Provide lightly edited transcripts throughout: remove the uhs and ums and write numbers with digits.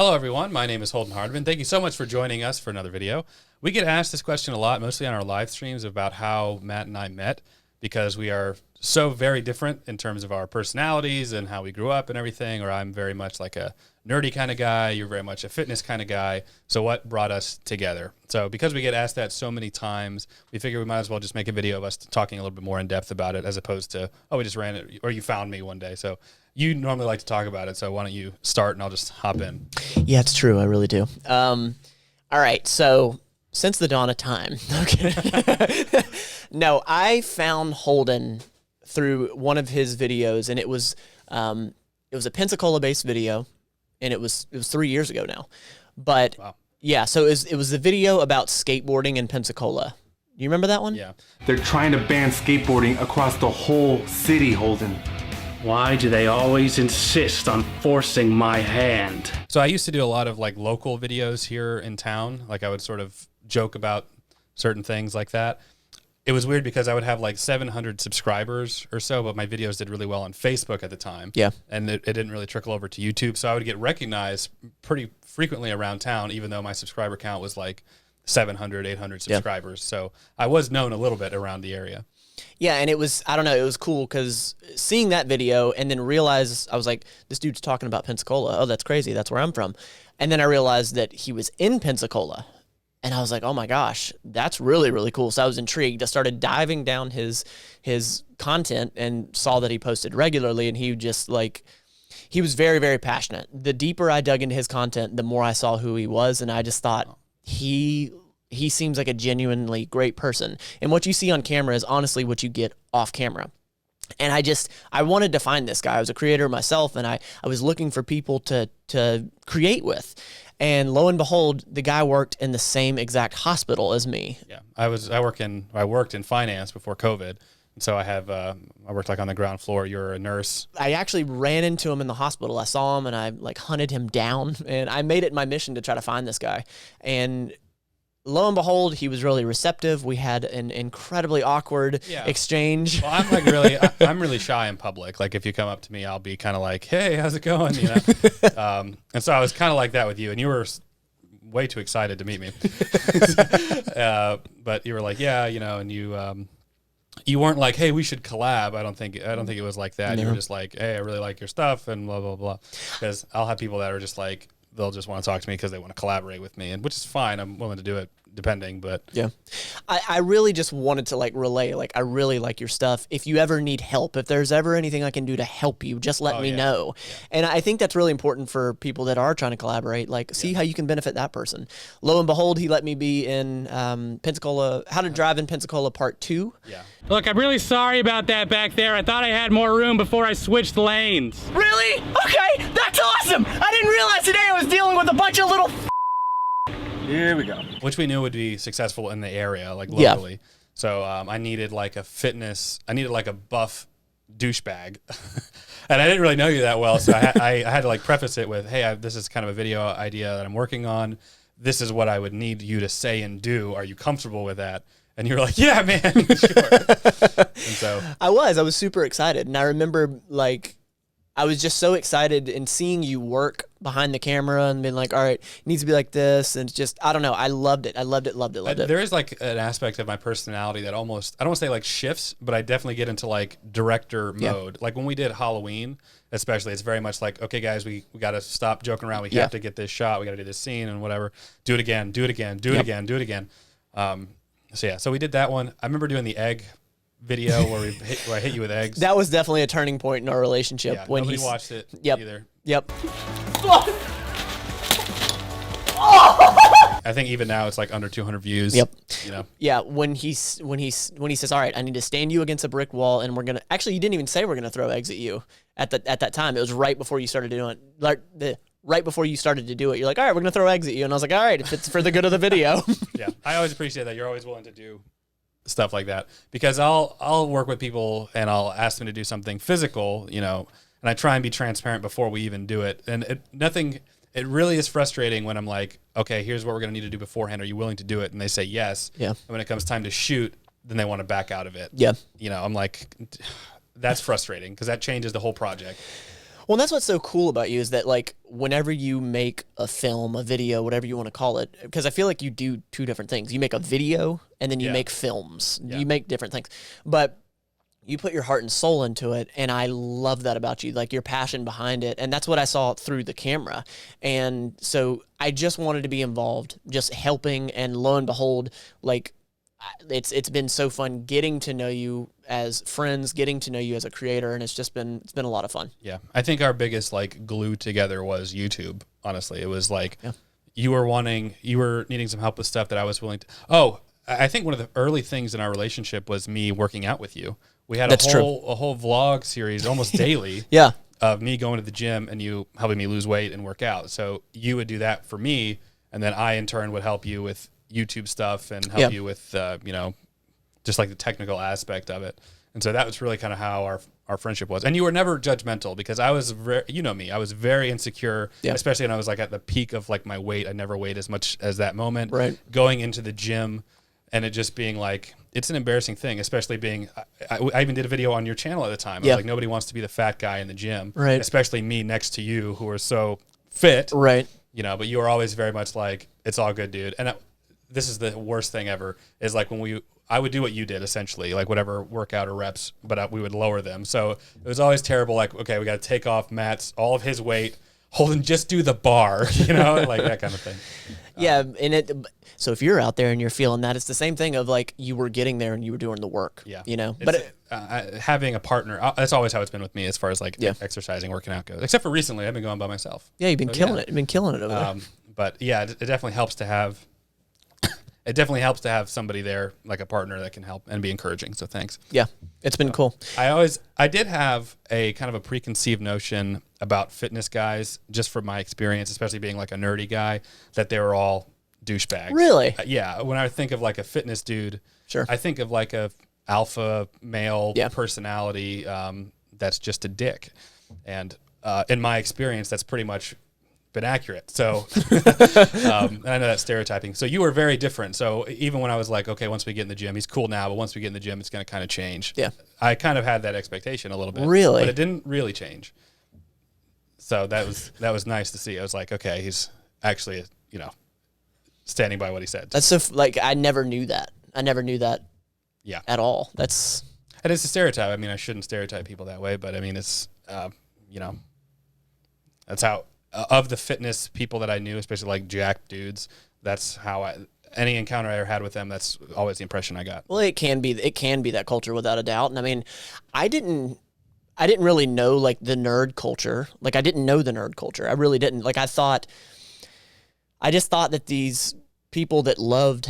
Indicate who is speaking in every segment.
Speaker 1: Hello, everyone. My name is Holden Hardman. Thank you so much for joining us for another video. We get asked this question a lot, mostly on our live streams, about how Matt and I met, because we are so very different in terms of our personalities and how we grew up and everything. Or I'm very much like a nerdy kind of guy. You're very much a fitness kind of guy. So what brought us together? So because we get asked that so many times, we figure we might as well just make a video of us talking a little bit more in depth about it, as opposed to, oh, we just ran it, or you found me one day. So you normally like to talk about it, so why don't you start and I'll just hop in.
Speaker 2: Yeah, it's true. I really do. All right. So since the dawn of time, okay. No, I found Holden through one of his videos, and it was a Pensacola-based video, and it was 3 years ago now. But wow. Yeah, so it was the video about skateboarding in Pensacola. You remember that one?
Speaker 1: Yeah.
Speaker 3: They're trying to ban skateboarding across the whole city, Holden.
Speaker 4: Why do they always insist on forcing my hand?
Speaker 1: So I used to do a lot of like local videos here in town. Like I would sort of joke about certain things like that. It was weird because I would have like 700 subscribers or so, but my videos did really well on Facebook at the time.
Speaker 2: Yeah.
Speaker 1: And it didn't really trickle over to YouTube. So I would get recognized pretty frequently around town, even though my subscriber count was like 700, 800 subscribers. Yeah. So I was known a little bit around the area.
Speaker 2: Yeah, and it was, I don't know, it was cool because seeing that video and then realize, I was like, this dude's talking about Pensacola. Oh, that's crazy. That's where I'm from. And then I realized that he was in Pensacola. And I was like, oh my gosh, that's really, really cool. So I was intrigued. I started diving down his content and saw that he posted regularly, and he just like, he was very, very passionate. The deeper I dug into his content, the more I saw who he was, and I just thought he seems like a genuinely great person. And what you see on camera is honestly what you get off camera. And I wanted to find this guy. I was a creator myself, and I was looking for people to create with. And lo and behold, the guy worked in the same exact hospital as me.
Speaker 1: Yeah, I worked in finance before COVID. And so I worked like on the ground floor. You're a nurse.
Speaker 2: I actually ran into him in the hospital. I saw him and I like hunted him down, and I made it my mission to try to find this guy. And lo and behold, he was really receptive. We had an incredibly awkward exchange.
Speaker 1: Well, I'm really shy in public. Like if you come up to me, I'll be kind of like, "Hey, how's it going?" You know. And so I was kind of like that with you, and you were way too excited to meet me. But you were like, "Yeah," you know, and you weren't like, "Hey, we should collab." I don't think it was like that. No. You were just like, "Hey, I really like your stuff," and blah blah blah. Because I'll have people that are just like, they'll just want to talk to me because they want to collaborate with me, and which is fine. I'm willing to do it depending, but
Speaker 2: yeah, I really just wanted to like relay, like, I really like your stuff. If you ever need help, if there's ever anything I can do to help you, just let me know. Yeah. And I think that's really important for people that are trying to collaborate, like see how you can benefit that person. Lo and behold, he let me be in Pensacola, How to Drive in Pensacola Part 2.
Speaker 1: Yeah.
Speaker 4: Look, I'm really sorry about that back there. I thought I had more room before I switched lanes.
Speaker 5: Really? Okay, that's awesome. I didn't realize today I was dealing with a bunch of little
Speaker 3: Here we go.
Speaker 1: Which we knew would be successful in the area, like locally. Yeah. So I needed like a buff douchebag. And I didn't really know you that well, so I had to like preface it with, hey, this is kind of a video idea that I'm working on. This is what I would need you to say and do. Are you comfortable with that? And you were like, yeah, man, sure. And so
Speaker 2: I was super excited. And I remember like, I was just so excited in seeing you work behind the camera and being like, all right, it needs to be like this. And it's just, I don't know. I loved it. I loved it.
Speaker 1: There is like an aspect of my personality that almost, I don't want to say like shifts, but I definitely get into like director mode. Like when we did Halloween, especially, it's very much like, okay, guys, we got to stop joking around. We have to get this shot. We got to do this scene and whatever. Do it again, do it again, do it again, do it again. So we did that one. I remember doing the egg video where I hit you with eggs.
Speaker 2: That was definitely a turning point in our relationship.
Speaker 1: Yeah, when nobody watched it either.
Speaker 2: Yep.
Speaker 1: I think even now it's like under 200 views.
Speaker 2: Yep.
Speaker 1: You know.
Speaker 2: Yeah. When he says, all right, I need to stand you against a brick wall, and actually, you didn't even say we're gonna throw eggs at you at that time. It was right before you started doing it. Right before you started to do it, you're like, all right, we're gonna throw eggs at you, and I was like, all right, if it's for the good of the video.
Speaker 1: Yeah. I always appreciate that. You're always willing to do stuff like that, because I'll work with people and I'll ask them to do something physical, you know, and I try and be transparent before we even do it. And it really is frustrating when I'm like, okay, here's what we're going to need to do beforehand. Are you willing to do it? And they say yes. Yeah. And when it comes time to shoot, then they want to back out of it.
Speaker 2: Yeah.
Speaker 1: You know, I'm like, that's frustrating because that changes the whole project.
Speaker 2: Well, that's what's so cool about you is that, like, whenever you make a film, a video, whatever you want to call it, because I feel like you do two different things. You make a video and then you make films. You make different things. But you put your heart and soul into it, and I love that about you, like your passion behind it. And that's what I saw through the camera. And so I just wanted to be involved, just helping, and lo and behold, like, it's been so fun getting to know you as friends, getting to know you as a creator, and it's been a lot of fun.
Speaker 1: Yeah, I think our biggest like glue together was YouTube. Honestly, it was like you were needing some help with stuff that I was willing to. Oh, I think one of the early things in our relationship was me working out with you. We had a whole vlog series almost daily. Of me going to the gym and you helping me lose weight and work out. So you would do that for me, and then I in turn would help you with YouTube stuff and help you with just like the technical aspect of it. And so that was really kind of how our friendship was. And you were never judgmental, because I was I was very insecure, especially when I was like at the peak of like my weight. I never weighed as much as that moment. Right. Going into the gym and it just being like, it's an embarrassing thing, especially being, I even did a video on your channel at the time. I was like, nobody wants to be the fat guy in the gym, especially me next to you who are so fit, but you were always very much like, it's all good, dude. And this is the worst thing ever, is like when I would do what you did essentially, like whatever workout or reps, but we would lower them. So it was always terrible. Like, okay, we got to take off all of his weight, Holden, just do the bar, like that kind of thing.
Speaker 2: So if you're out there and you're feeling that, it's the same thing of like you were getting there and you were doing the work. But
Speaker 1: having a partner, that's always how it's been with me as far as like exercising, working out goes. Except for recently, I've been going by myself.
Speaker 2: Yeah, you've been killing it. You've been killing it over there.
Speaker 1: But yeah, it definitely helps to have. It definitely helps to have somebody there, like a partner that can help and be encouraging. So thanks.
Speaker 2: Yeah, it's been cool.
Speaker 1: I did have a kind of a preconceived notion about fitness guys, just from my experience, especially being like a nerdy guy, that they were all douchebags.
Speaker 2: Really?
Speaker 1: Yeah. When I think of like a fitness dude, I think of like a alpha male personality that's just a dick. And in my experience, that's pretty much been accurate. So I know that's stereotyping. So you were very different. So even when I was like, okay, once we get in the gym, he's cool now, but once we get in the gym, it's going to kind of change. Yeah. I kind of had that expectation a little bit.
Speaker 2: Really?
Speaker 1: But it didn't really change. So that was nice to see. I was like, okay, he's actually, standing by what he said.
Speaker 2: That's I never knew that. I never knew that at all.
Speaker 1: And it's a stereotype. I mean, I shouldn't stereotype people that way, but I mean, it's, that's how, of the fitness people that I knew, especially like jacked dudes, that's how any encounter I ever had with them, that's always the impression I got.
Speaker 2: Well, it can be that culture without a doubt. And I mean, I didn't really know like the nerd culture. Like I didn't know the nerd culture. I really didn't. Like I just thought that these people that loved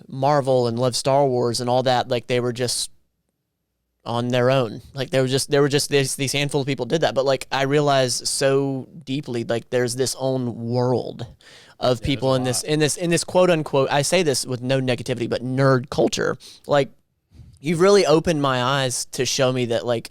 Speaker 2: Marvel and loved Star Wars and all that, like they were just on their own. Like there were just these handful of people did that. But like I realized so deeply, like there's this own world of people in this quote unquote, I say this with no negativity, but nerd culture. Like you've really opened my eyes to show me that like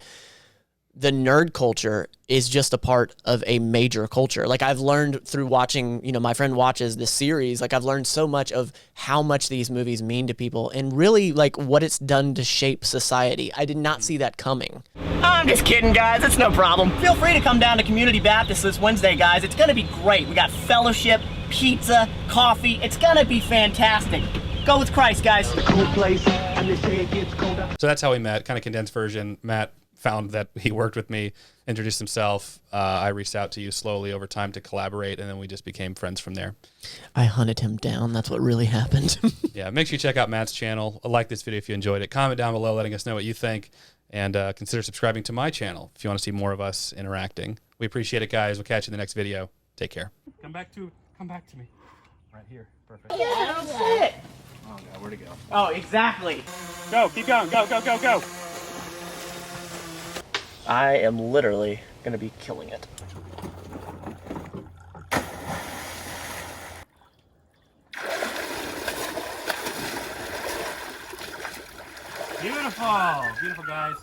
Speaker 2: the nerd culture is just a part of a major culture. Like I've learned through watching, my friend watches this series, like I've learned so much of how much these movies mean to people and really like what it's done to shape society. I did not see that coming.
Speaker 5: I'm just kidding, guys. It's no problem. Feel free to come down to Community Baptist this Wednesday, guys. It's going to be great. We got fellowship, pizza, coffee. It's going to be fantastic. Go with Christ, guys.
Speaker 1: Cool place. So that's how we met. Kind of condensed version. Matt found that he worked with me, introduced himself. I reached out to you slowly over time to collaborate, and then we just became friends from there.
Speaker 2: I hunted him down. That's what really happened.
Speaker 1: Yeah, make sure you check out Matt's channel. Like this video if you enjoyed it. Comment down below letting us know what you think, and consider subscribing to my channel if you want to see more of us interacting. We appreciate it, guys. We'll catch you in the next video. Take care.
Speaker 3: Come back to me. Right here. Perfect.
Speaker 5: Yeah, that's it.
Speaker 3: Oh, God, where'd it go?
Speaker 5: Oh, exactly.
Speaker 3: Go, keep going. Go.
Speaker 2: I am literally going to be killing it.
Speaker 3: Beautiful guys.